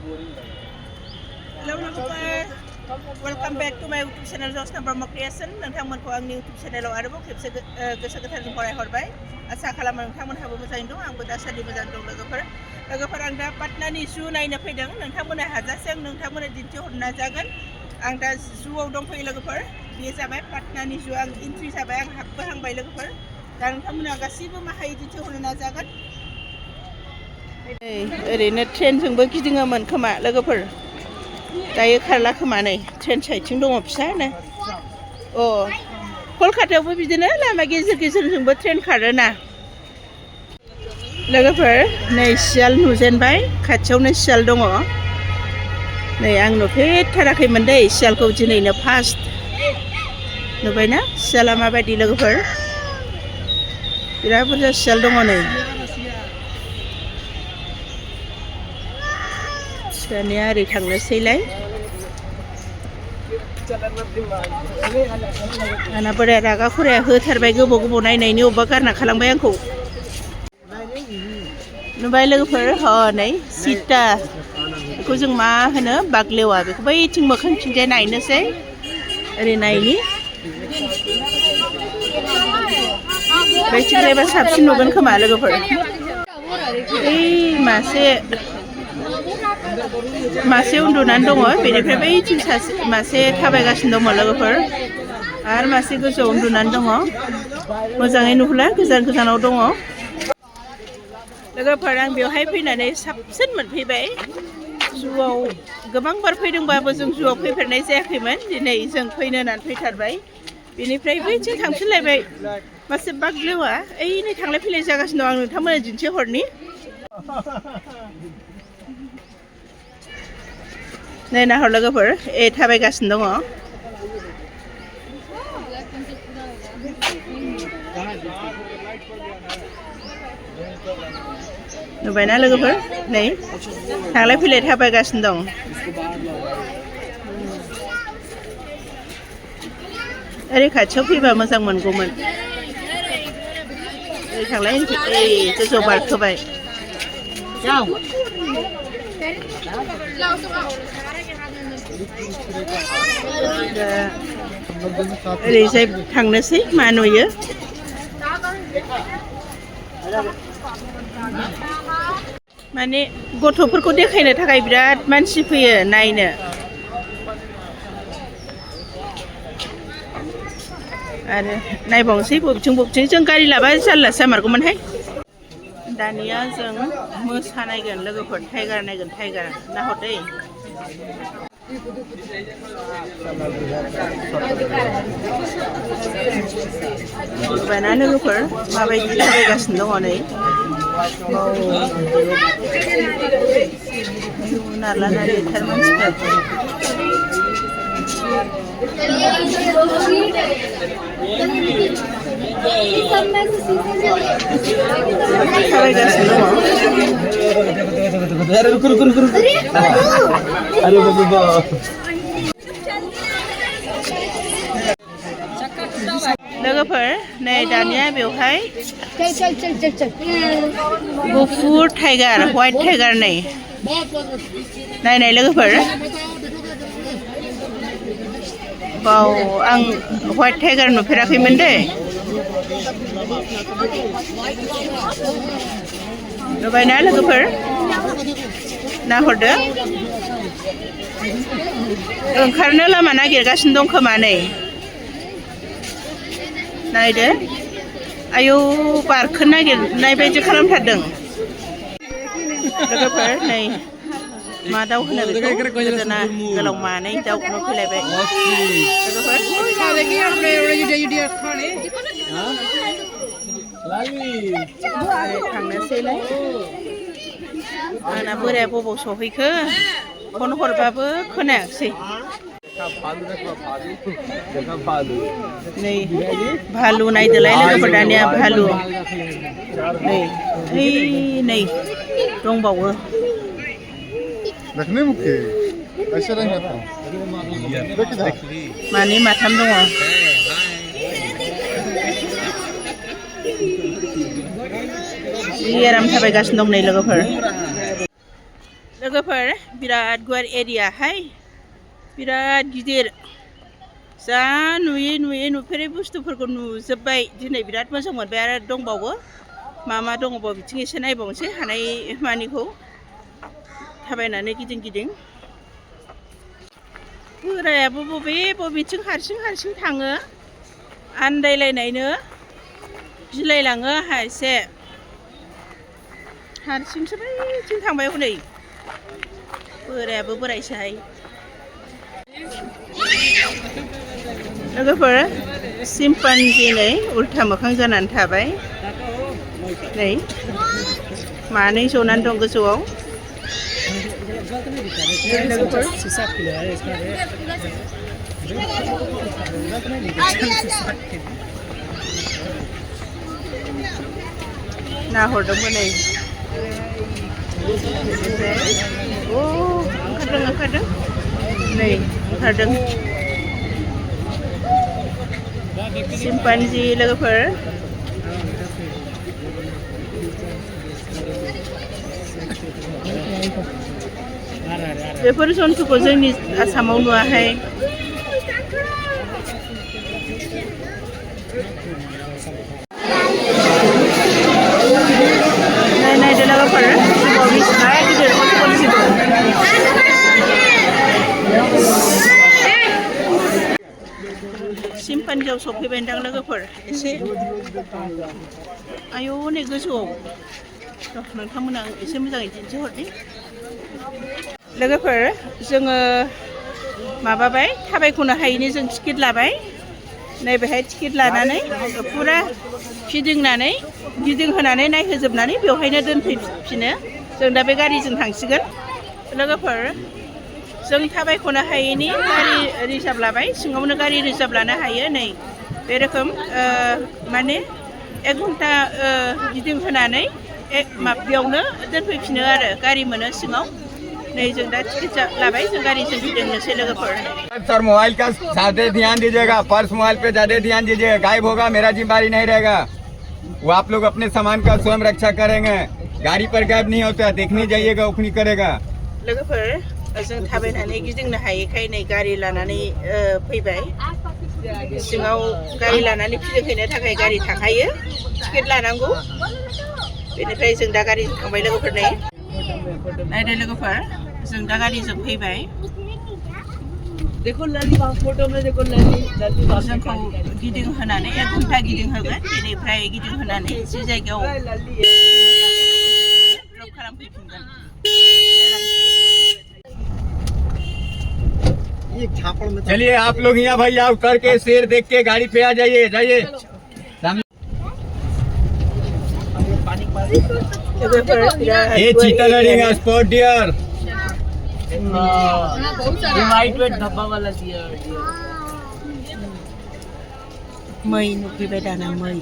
Hello logofer, welcome back to my YouTube channel Josna Brahma Creation. नोंथांमोनखौ आंनि YouTube channelआव आरोबाव खेबसे गोसो गोथारजों बरायहरबाय। आसा खालामो नोंथांमोनहाबो मोजाङैनो दं, आंबो दासान्दि मोजां दं लोगोफोर। आं दा पाटनानि जु नायनो फैदों। नोंथांमोना हाजासे आं नोंथांमोननो दिन्थिहरनो नाजागोन। आं दा जुआव दंफैयो लोगोफोर। बेयो जाबाय पाटनानि जु। आं एन्ट्रि जाबाय, आं हाबबोहांबाय लोगोफोर। दा नोंथांमोना गासैबो मा हायो दिन्थिहरनो नाजागोन। ओरैनो ट्रेनजोंबो गिदिङोमोन खोमा लोगोफोर। दायो खारला खोमा, नै ट्रेन साइडथिं दङ फिसानो। कलकातायावबो बिदिनो लामा गेजेर गेजेरजोंबो ट्रेन खारोना लोगोफोर। नै सियाल नुजेनबाय, खाथियावनो सियाल दङ। नै आं नुफेरथाराखैमोन दै सियालखौ, दिनैनो फार्स्ट नुबायना सियाला माबायदि लोगोफोर। बिराद बुरजा सियाल दङ नै। दानिया ओरै थांनोसैलाय। आंना बोराया रागा खराया होथारबाय, गोबाव गोबाव नायनायनि अबेबा गारना खालामबाय आंखौ। नुबाय लोगोफोर, नै सिता, बेखौ जों मा होनो बाग्लेवा, बेखौ बैथिं मोखांथिंजाय नायनोसै। ओरै नायनि बैथिंजायबा साबसिन नुगोन खोमा लोगोफोर। ओइ मासे उन्दुनानै दङ, बेनिफ्राय बैथिं मासे थाबायगासिनो दङ लोगोफोर। आरो मासे गोजौआव उन्दुनानै दङ, मोजाङै नुहुरला, गोजान गोजानाव दङ लोगोफोर। आं बेवहाय फैनानै साबसिन मोनफैबाय। जुआव गोबां बार फैदोंबाबो जों जुआव फैफेरनाय जायाखैमोन। दिनै जों फैनो होननानै फैथारबाय। बेनिफ्राय बैथिं थांफिनलायबाय, मासे बाग्लेवा ओइ नै थांलाय फैलाय जागासिनो दं। आं नोंथांमोननो दिन्थिहरनि। नै नाहर लोगोफोर, थाबायगासिनो दङ। नुबायना लोगोफोर, नै थांलाय फैलाय थाबायगासिनो दं। ओरै खाथियाव फैबा मोजां मोनगौमोन। ओरै थांलाय गोजौ बारखोबाय। ओरैजाय थांनोसै, मा नुयो। माने गथ'फोरखौ देखायनो थाखाय बिराद मानसि फैयो नायनो। आरो नायबावनोसै बबेथिं जों गारि लाबा जारलासो जामारगौमोनहाय। दानिया जों मोसा नायगोन लोगोफोर, टाइगार नायगोन, टाइगार नाहर दै। नुबायना लोगोफोर, माबायदि थाबायगासिनो दङ नै। नारला नारलिथार मानसिफोर। थाबायगासिनो लोगोफोर, नै दानिया बेवहाय गुफुर टाइगार, व्हाइट टाइगार नै नायनाय लोगोफोर। बाव आं व्हाइट टाइगार नुफेराखैमोन दै। नुबायना लोगोफोर, नाहरदो। ओंखारनो लामा नागिरगासिनो दं खोमा नै। नायदो, आयौ बारखोनो नागिरनाय बायदि खालामथारदों लोगोफोर। नै मा दाउ होनो बेखौ, गोदोना गोलाव मानै दाउ नुफैलायबाय थांनोसैलाय। आंना बोराया बबाव सहैखो, फन हरबाबो खोनायाखिसै। नै भालु नायदोलाय लोगोफोर, दानिया भालु नै दंबावो। मानै माथाम दङ। जि आराम थाबायगासिनो दं नै लोगोफोर। लोगोफोर बिराद गुवार एरियाहाय बिराद गिदिर जा नुयै नुफेरै बुस्थुफोरखौ नुजोब्बाय दिनै बिराद मोजां मोनबाय आरो दंबावो मा दङबाव बिथिं एसे नायबावनोसै हानाय मानिखौ थाबायनानै गिदिं बोरायाबो बबेथिं हारसिं थाङो आन्दायलायनायनो गिलायलाङो आंहा एसे हारसिंसो बैथिं थांबाय हनै बोरायाबो बोरायसोहाय लोगोफोर सिम्पान्जि नै उल्था मोखां जानानै थाबाय नै मानै जनानै दं गोजौआव नाहरदोंबो नै ओंखारदों नै ओंखारदों सिम्पान्जि लोगोफोर बेफोर जन्थुखौ जोंनि आसामाव नुवाहाय नायदो लोगोफोर जिबौआव बेसेबां गिदिर जिबौ सिम्पान्जियाव सफैबायदां लोगोफोर एसे आयौ नै गोजौआव नोंथांमोना एसे मोजाङै दिन्थिहरनि लोगोफोर जोङो माबाबाय थाबायख'नो हायैनि जों टिकेट लाबाय नैबेहाय टिकेट लानानै फुरा गिदिंहोनानै नायहोजोबनानै बेवहायनो दोनफैफिनो जों दा बे गारिजों थांसिगोन लोगोफोर जों थाबायख'नो हायैनि गारि रिजार्भ लाबाय सिङावनो गारि रिजार्भ लानो हायो नै बे रोखोम माने 1 घन्टा गिदिंहोनानै बेयावनो दोनफैफिनो आरो गारि मोनो सिङाव नै जों दा टिकेट लाबाय जों गारिजों गिदिंनोसै लोगोफोर सर मोबाइल का ज्यादा ध्यान दीजिएगा पर्स मोबाइल पे ज्यादा ध्यान दीजिएगा गायब होगा मेरा जिम्मेदारी नहीं रहेगा वो आप लोग अपने सामान का स्वयं रक्षा करेंगे गाड़ी पर गायब नहीं होता देखने जाइएगा उखनी करेगा लोगोफोर जों थाबायनानै गिदिंनो हायैखाय नै गारि लानानै फैबाय सिङाव गारि लानानै फिदिंहैनो थाखाय गारि थाखायो टिकेट लानांगौ बेनिफ्राय जों दा गारिजों थांबाय लोगोफोर नायदो लोगोफोर जों दा गारिजों फैबाय जोंखौ गिदिंहोनानै 1 घन्टा गिदिंहोगोन बेनिफ्राय गिदिंहोनानै जि जायगायाव ड्रप खालामफैफिनगोन चलिए आप लोग यहाँ भैया उतर के शेर देख के गाड़ी पे आ जाइए ये चीता लड़ेगा स्पॉट डियर लाइट वेट धब्बा वाला डियर मै नुफैबाय दाना मै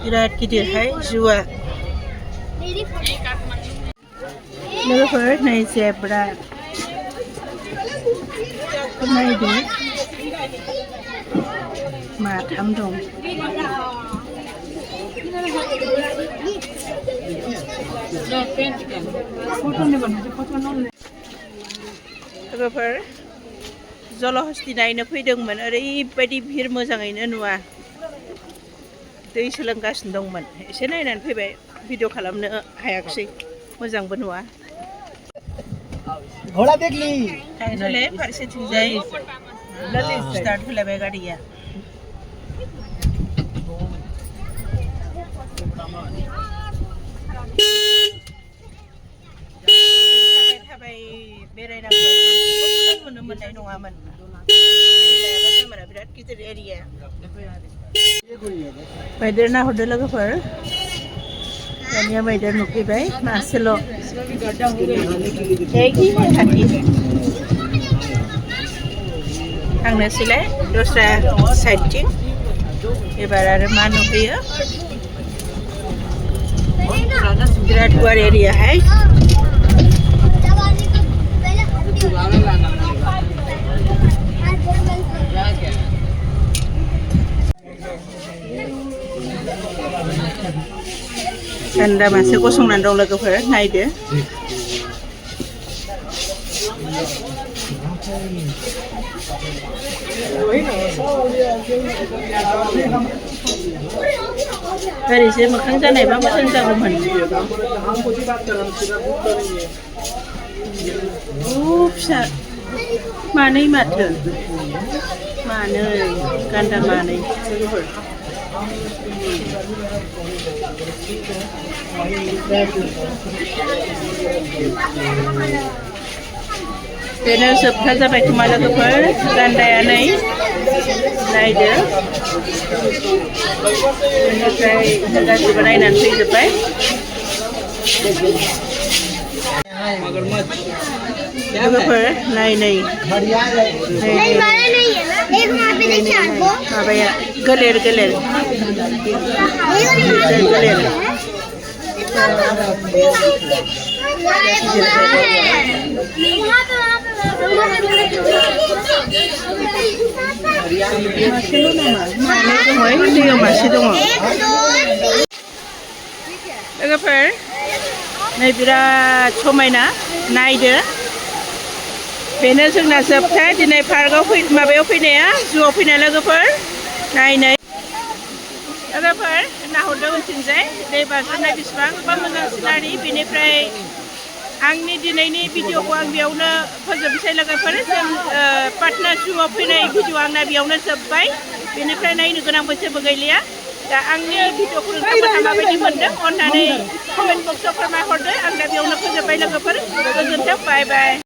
बिराद गिदिरहाय जुआ लोगोफोर नै जेब्रा नायदो माथाम दं लोगोफोर जलहस्ती नायनो फैदोंमोन ओरैबायदि भिर मोजाङैनो नुवा दै सोलोंगासिनो दंमोन एसे नायनानै फैबाय भिडिअ खालामनो हायाखिसै मोजांबो नुवा घोड़ा देख ली थांसैलै फारसेथिंजाय स्टार्ट होलायबाय गारिया थाबाय बेरायनांगौ नुनो मोननाय नङामोन बिराद गिदिर एरिया मैदेर नाहरदो लोगोफोर दानिया मैदेर नुफैबाय मासेल' थांनोसैलाय दस्रा साइडथिं एबार आरो मा नुफैयो बिराद गुवार एरियाहाय गान्दा मासे गसंनानै दं लोगोफोर नायदो ओरैसो मोखां जानायबा मोजां जागौमोन फिसा मानै माथो मानै गान्दा मानै बेनो जोबथा जाबाय खोमा लोगोफोर गान्दाया नै नायदो बेनिफ्राय गासिबो नायनानै फैजोब्बाय लोगोफोर नाय नै माबाया गोलेर गोलेर गोलेर मासेल' नामा मानै दङ दैयाव मासे दङ लोगोफोर नै बिराद समायना नायदो बेनो जोंना जोबथा दिनै पार्कआव माबायाव फैनाया जुआव फैनाय लोगोफोर नायनाय लोगोफोर नाहरदों उनथिंजाय दै बाज्रुमनाय बेसेबांबा मोजां सिनारि बेनिफ्राय आंनि दिनैनि भिडिअखौ आं बेयावनो फोजोबनोसै लोगोफोर जों पाटना जुआव फैनाय भिडिअ आंना बेयावनो जोब्बाय बेनिफ्राय नायनो गोनांबो जेबो गैलिया दा आंनि भिडिअखौ नोंथांमोनहा माबायदि मोनदों अननानै कमेन्ट बक्सआव फोरमायहरदो आं दा बेयावनो फोजोबबाय लोगोफोर गोजोन्थों बाय बाय